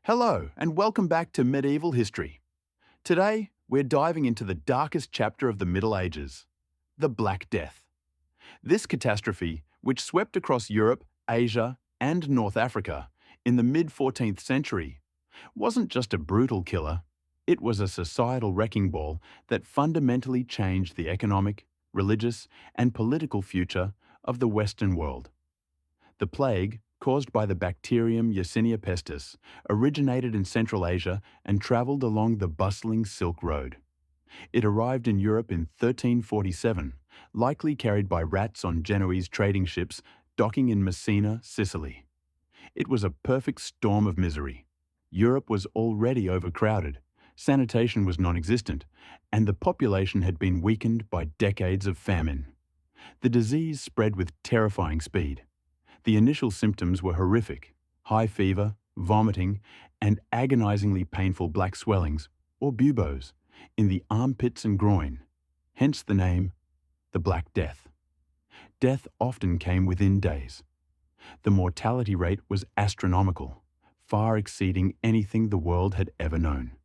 Hello, and welcome back to Medieval History. Today, we're diving into the darkest chapter of the Middle Ages, the Black Death. This catastrophe, which swept across Europe, Asia, and North Africa in the mid-14th century, wasn't just a brutal killer, it was a societal wrecking ball that fundamentally changed the economic, religious, and political future of the Western world. The plague, caused by the bacterium Yersinia pestis, originated in Central Asia and travelled along the bustling Silk Road. It arrived in Europe in 1347, likely carried by rats on Genoese trading ships docking in Messina, Sicily. It was a perfect storm of misery. Europe was already overcrowded, sanitation was non-existent, and the population had been weakened by decades of famine. The disease spread with terrifying speed. The initial symptoms were horrific: high fever, vomiting, and agonizingly painful black swellings, or buboes, in the armpits and groin, hence the name, the Black Death. Death often came within days. The mortality rate was astronomical, far exceeding anything the world had ever known.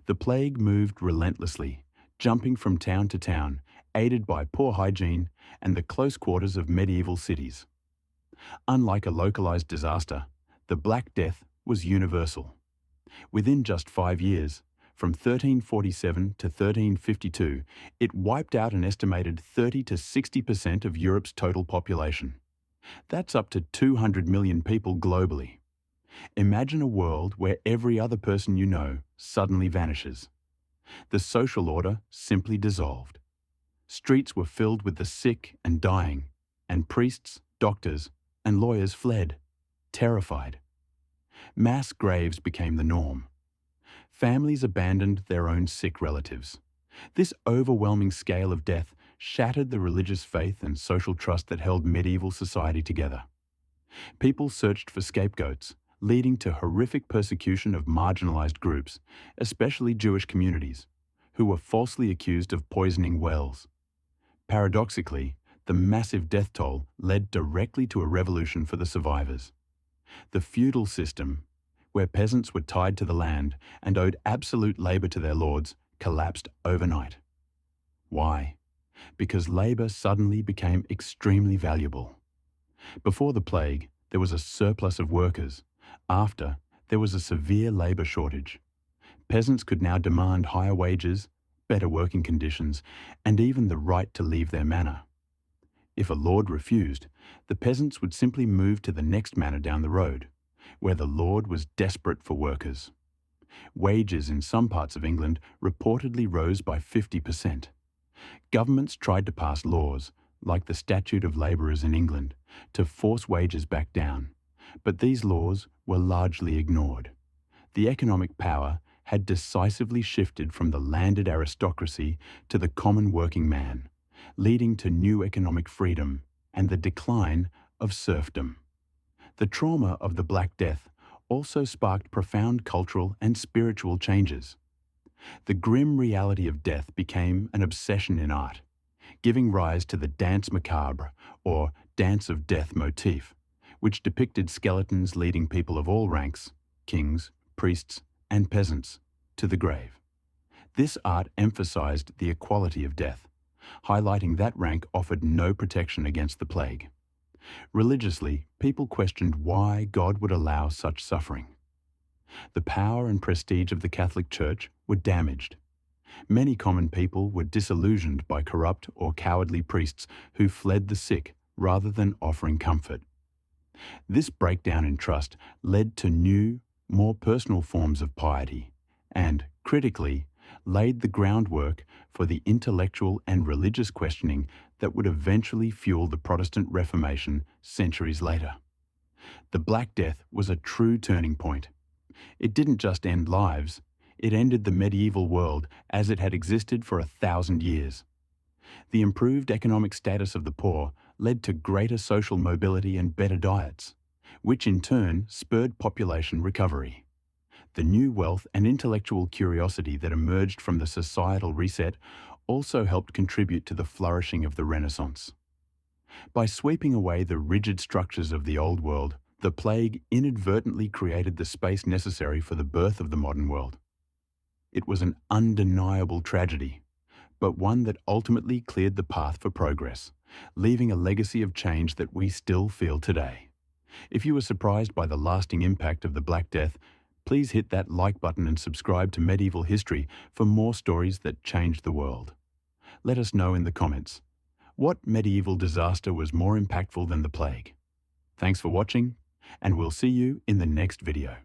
The plague moved relentlessly, jumping from town to town, aided by poor hygiene and the close quarters of medieval cities. Unlike a localized disaster, the Black Death was universal. Within just 5 years, from 1347 to 1352, it wiped out an estimated 30 to 60% of Europe's total population. That's up to 200 million people globally. Imagine a world where every other person you know suddenly vanishes. The social order simply dissolved. Streets were filled with the sick and dying, and priests, doctors, and lawyers fled, terrified. Mass graves became the norm. Families abandoned their own sick relatives. This overwhelming scale of death shattered the religious faith and social trust that held medieval society together. People searched for scapegoats, leading to horrific persecution of marginalized groups, especially Jewish communities, who were falsely accused of poisoning wells. Paradoxically, the massive death toll led directly to a revolution for the survivors. The feudal system, where peasants were tied to the land and owed absolute labor to their lords, collapsed overnight. Why? Because labor suddenly became extremely valuable. Before the plague, there was a surplus of workers. After, there was a severe labor shortage. Peasants could now demand higher wages, better working conditions, and even the right to leave their manor. If a lord refused, the peasants would simply move to the next manor down the road, where the lord was desperate for workers. Wages in some parts of England reportedly rose by 50%. Governments tried to pass laws, like the Statute of Labourers in England, to force wages back down, but these laws were largely ignored. The economic power had decisively shifted from the landed aristocracy to the common working man, leading to new economic freedom and the decline of serfdom. The trauma of the Black Death also sparked profound cultural and spiritual changes. The grim reality of death became an obsession in art, giving rise to the Danse Macabre, or Dance of Death motif, which depicted skeletons leading people of all ranks, kings, priests, and peasants, to the grave. This art emphasized the equality of death, highlighting that rank offered no protection against the plague. Religiously, people questioned why God would allow such suffering. The power and prestige of the Catholic Church were damaged. Many common people were disillusioned by corrupt or cowardly priests who fled the sick rather than offering comfort. This breakdown in trust led to new, more personal forms of piety and, critically, laid the groundwork for the intellectual and religious questioning that would eventually fuel the Protestant Reformation centuries later. The Black Death was a true turning point. It didn't just end lives, it ended the medieval world as it had existed for 1,000 years. The improved economic status of the poor led to greater social mobility and better diets, which in turn spurred population recovery. The new wealth and intellectual curiosity that emerged from the societal reset also helped contribute to the flourishing of the Renaissance. By sweeping away the rigid structures of the old world, the plague inadvertently created the space necessary for the birth of the modern world. It was an undeniable tragedy, but one that ultimately cleared the path for progress, leaving a legacy of change that we still feel today. If you were surprised by the lasting impact of the Black Death, please hit that like button and subscribe to Medieval History for more stories that changed the world. Let us know in the comments, what medieval disaster was more impactful than the plague? Thanks for watching, and we'll see you in the next video.